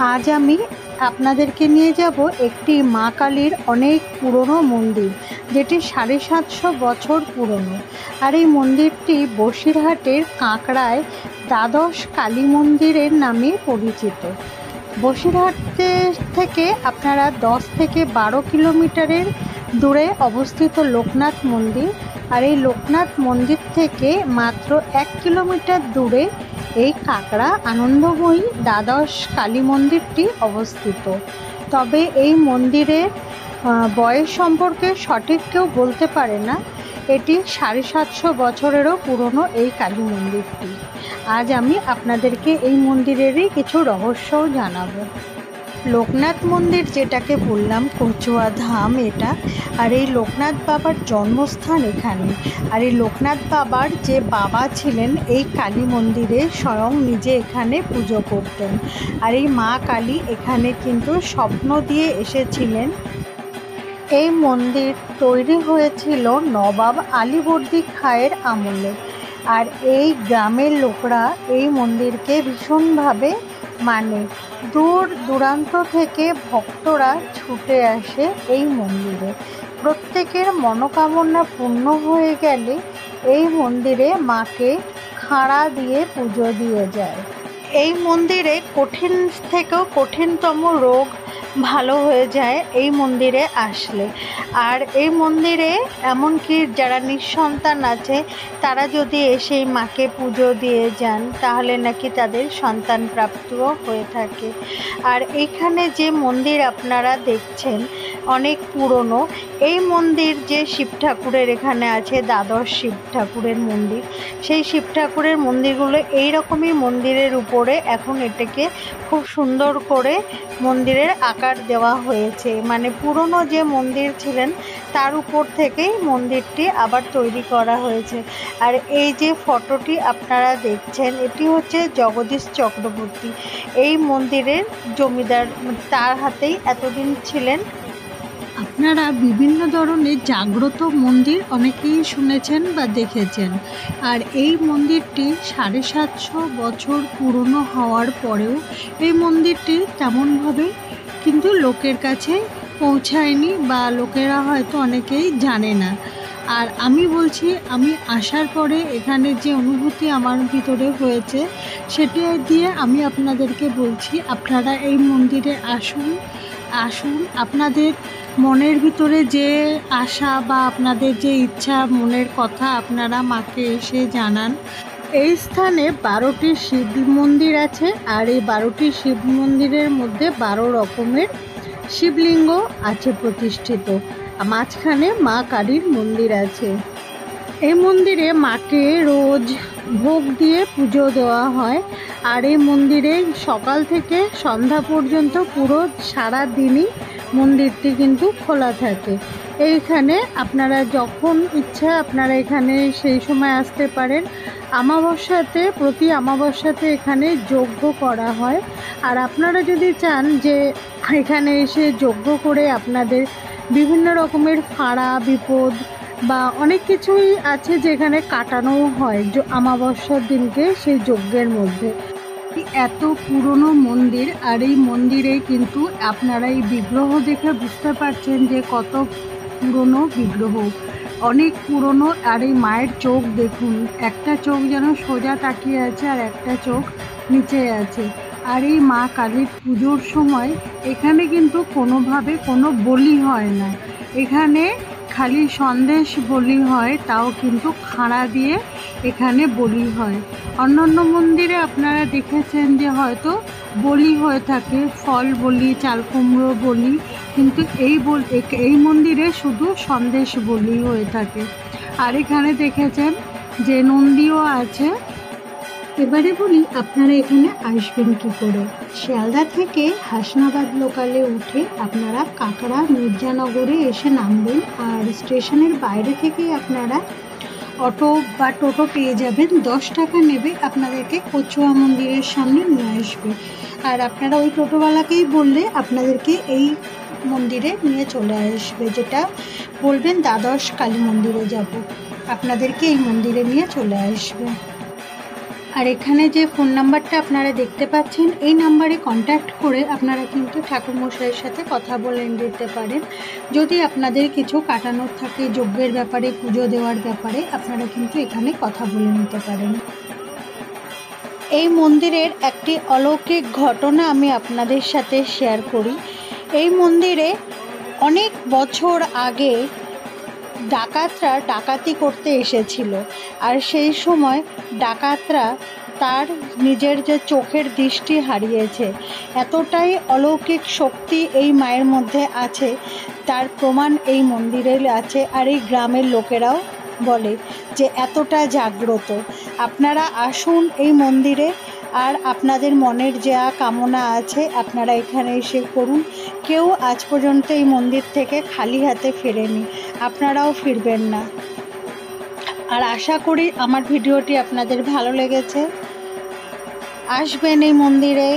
আজ আমি আপনাদেরকে নিয়ে যাব একটি মা কালীর অনেক পুরনো মন্দির, যেটি 750 বছর পুরনো। আর এই মন্দিরটি বসিরহাটের কাঁকড়ায় দ্বাদশ কালী মন্দিরের নামে পরিচিত। বসিরহাট থেকে আপনারা 10 থেকে 12 কিলোমিটারের দূরে অবস্থিত লোকনাথ মন্দির, আর এই লোকনাথ মন্দির থেকে মাত্র 1 কিলোমিটার দূরে এই কাঁকড়া আনন্দময়ী দ্বাদশ কালী মন্দিরটি অবস্থিত। তবে এই মন্দিরের বয়স সম্পর্কে সঠিক কেউ বলতে পারে না। এটি 750 বছরেরও পুরনো এই কালী মন্দিরটি। আজ আমি আপনাদেরকে এই মন্দিরেরই কিছু রহস্যও জানাবো। লোকনাথ মন্দির যেটাকে বললাম কচুয়া ধাম এটা, আর এই লোকনাথ বাবার জন্মস্থান এখানে। আর এই লোকনাথ বাবার যে বাবা ছিলেন এই কালী মন্দিরে স্বয়ং নিজে এখানে পুজো করতেন। আর এই মা কালী এখানে কিন্তু স্বপ্ন দিয়ে এসেছিলেন। এই মন্দির তৈরি হয়েছিল নবাব আলীবর্দী খাঁয়ের আমলে। আর এই গ্রামের লোকরা এই মন্দিরকে ভীষণভাবে মানে। দূর দূরান্ত থেকে ভক্তরা ছুটে আসে এই মন্দিরে। প্রত্যেকের মনোকামনা পূর্ণ হয়ে গেলে এই মন্দিরে মাকে খাড়া দিয়ে পুজো দিয়ে যায়। এই মন্দিরে কঠিন থেকেও কঠিনতম রোগ ভালো হয়ে যায় এই মন্দিরে আসলে। আর এই মন্দিরে এমনকি যারা নিঃসন্তান আছে তারা যদি এসে মাকে পুজো দিয়ে যান তাহলে নাকি তাদের সন্তান প্রাপ্তও হয়ে থাকে। আর এখানে যে মন্দির আপনারা দেখছেন অনেক পুরনো। এই মন্দির যে শিব ঠাকুরের এখানে আছে দ্বাদশ শিব ঠাকুরের মন্দির, সেই শিব ঠাকুরের মন্দিরগুলো এইরকমই মন্দিরের উপরে এখন এটাকে খুব সুন্দর করে মন্দিরের আকার দেওয়া হয়েছে। মানে পুরনো যে মন্দির ছিলেন তার উপর থেকেই মন্দিরটি আবার তৈরি করা হয়েছে। আর এই যে ফটোটি আপনারা দেখছেন এটি হচ্ছে জগদীশ চক্রবর্তী, এই মন্দিরের জমিদার, তার হাতেই এতদিন ছিলেন। আপনারা বিভিন্ন ধরনের জাগ্রত মন্দির অনেকেই শুনেছেন বা দেখেছেন। আর এই মন্দিরটি 750 বছর পুরনো হওয়ার পরেও এই মন্দিরটি তেমনভাবে কিন্তু লোকের কাছে পৌঁছায়নি, বা লোকেরা হয়তো অনেকেই জানে না। আর আমি বলছি, আমি আসার পরে এখানে যে অনুভূতি আমার ভিতরে হয়েছে সেটি দিয়ে আমি আপনাদেরকে বলছি, আপনারা এই মন্দিরে আসুন। আপনাদের মনের ভিতরে যে আশা বা আপনাদের যে ইচ্ছা, মনের কথা আপনারা মাকে এসে জানান। এই স্থানে 12টি শিব মন্দির আছে। আর এই 12টি শিব মন্দিরের মধ্যে 12 রকমের শিবলিঙ্গ আছে প্রতিষ্ঠিত। মাঝখানে মা কালীর মন্দির আছে। এই মন্দিরে মাকে রোজ ভোগ দিয়ে পুজো দেওয়া হয়। আর এই মন্দিরে সকাল থেকে সন্ধ্যা পর্যন্ত পুরো সারা দিনই মন্দিরটি কিন্তু খোলা থাকে। এইখানে আপনারা যখন ইচ্ছা আপনারা এখানে সেই সময় আসতে পারেন। অমাবস্যাতে, প্রতি অমাবস্যাতে এখানে যজ্ঞ করা হয়। আর আপনারা যদি চান যে এখানে এসে যজ্ঞ করে আপনাদের বিভিন্ন রকমের ফাঁড়া বিপদ বা অনেক কিছুই আছে যেখানে কাটানো হয় অমাবস্যার দিনকে সেই যজ্ঞের মধ্যে। এত পুরনো মন্দির, আর এই মন্দিরে কিন্তু আপনারা এই বিগ্রহ দেখে বুঝতে পারছেন যে কত পুরনো বিগ্রহ, অনেক পুরনো। আর এই মায়ের চোখ দেখুন, একটা চোখ যেন সোজা তাকিয়ে আছে আর একটা চোখ নিচে আছে। আর এই মা কালীর পুজোর সময় এখানে কিন্তু কোনোভাবে কোনো বলি হয় না। এখানে খালি সন্দেশ বলি হয়, তাও কিন্তু খাড়া দিয়ে এখানে বলি হয়। অন্যান্য মন্দিরে আপনারা দেখেছেন যে হয়তো বলি হয়ে থাকে, ফল বলি, চাল কুমড়ো বলি, কিন্তু এই মন্দিরে শুধু সন্দেশ বলি হয়ে থাকে। আর এখানে দেখেছেন যে নন্দীও আছে। এবারে বলি আপনারা এখানে আসবেন কি করে। শিয়ালদা থেকে হাসনাবাদ লোকালে উঠে আপনারা কাঁকড়া মির্জানগরে এসে নামবেন। আর স্টেশনের বাইরে থেকেই আপনারা অটো বা টোটো পেয়ে যাবেন। 10 টাকা নেবে, আপনাদেরকে কচুয়া মন্দিরের সামনে নিয়ে আসবে। আর আপনারা ওই টোটোওয়ালাকেই বললে আপনাদেরকে এই মন্দিরে নিয়ে চলে আসবে। যেটা বলবেন দ্বাদশ কালী মন্দিরে যাব, আপনাদেরকে এই মন্দিরে নিয়ে চলে আসবে। আর এখানে যে ফোন নাম্বারটা আপনারা দেখতে পাচ্ছেন, এই নাম্বারে কন্ট্যাক্ট করে আপনারা কিন্তু ঠাকুরমশাইয়ের সাথে কথা বলে নিতে পারেন। যদি আপনাদের কিছু কাটানোর থাকে, যজ্ঞের ব্যাপারে, পুজো দেওয়ার ব্যাপারে, আপনারা কিন্তু এখানে কথা বলে নিতে পারেন। এই মন্দিরের একটি অলৌকিক ঘটনা আমি আপনাদের সাথে শেয়ার করি। এই মন্দিরে অনেক বছর আগে ডাকাতরা ডাকাতি করতে এসেছিল, আর সেই সময় ডাকাতরা তার নিজের যে চোখের দৃষ্টি হারিয়েছে। এতটাই অলৌকিক শক্তি এই মায়ের মধ্যে আছে, তার প্রমাণ এই মন্দিরে আছে। আর এই গ্রামের লোকেরাও বলে যে এতটা জাগ্রত। আপনারা আসুন এই মন্দিরে, আর আপনাদের মনের যা কামনা আছে আপনারা এখানে এসে করুন। কেউ আজ পর্যন্ত এই মন্দির থেকে খালি হাতে ফেরেনি, আপনারাও ফিরবেন না। আর আশা করি আমার ভিডিওটি আপনাদের ভালো লেগেছে। আসবেন এই মন্দিরে।